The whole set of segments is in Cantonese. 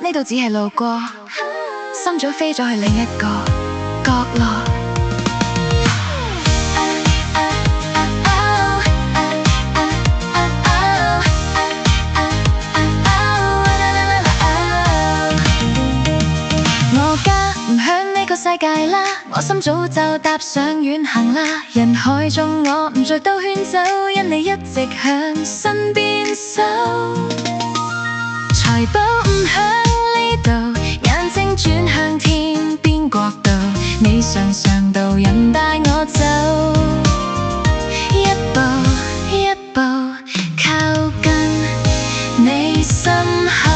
呢度只係路過，心早飛咗去另一個角落。我家唔響呢個世界啦，我心早就踏上遠行啦。人海中我唔再兜圈走，因你一直響身邊守。財寶唔響呢度，眼睛轉向天邊國度，你常常導引帶我走，一步一步靠近你心口，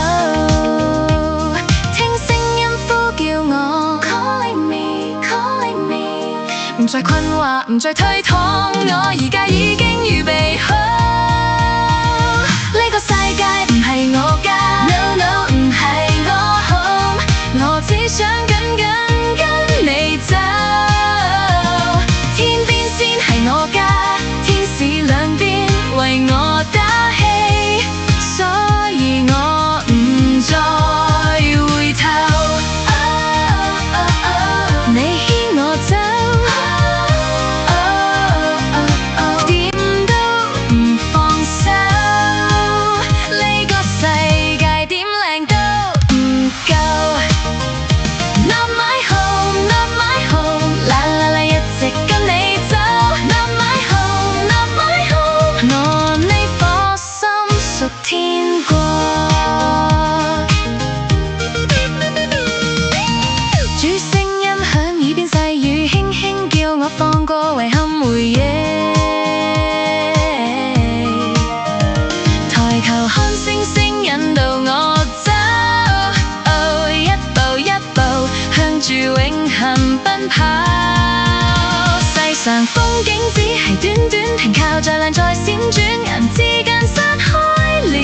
聽聲音呼叫我 Calling me Calling me， 唔再困惑唔再推搪，我而家已經預備好。呢個世界唔係我家，No No 唔係我 home， 我只想緊緊跟你走。天邊先係我家，天使兩邊為我打氣，所以我唔再回頭。你牽我走，點都唔放手。呢個世界點靚都唔夠。Not my home, not my home， 啦啦啦一直跟你走。Not my home, not my home， 我呢顆心屬天國。主聲音響耳邊，細語輕輕叫我放過遺憾回憶。抬頭看星星引導我走，一步一步向住永恆奔跑。世上風景只係短短，停靠在亮在閃轉，眼之間散開了。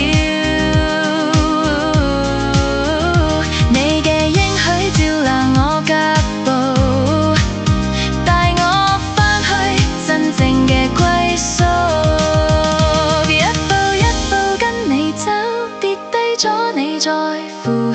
你嘅應許照亮我腳步，帶我返去真正嘅歸宿。一步一步跟你走，跌低咗你再扶。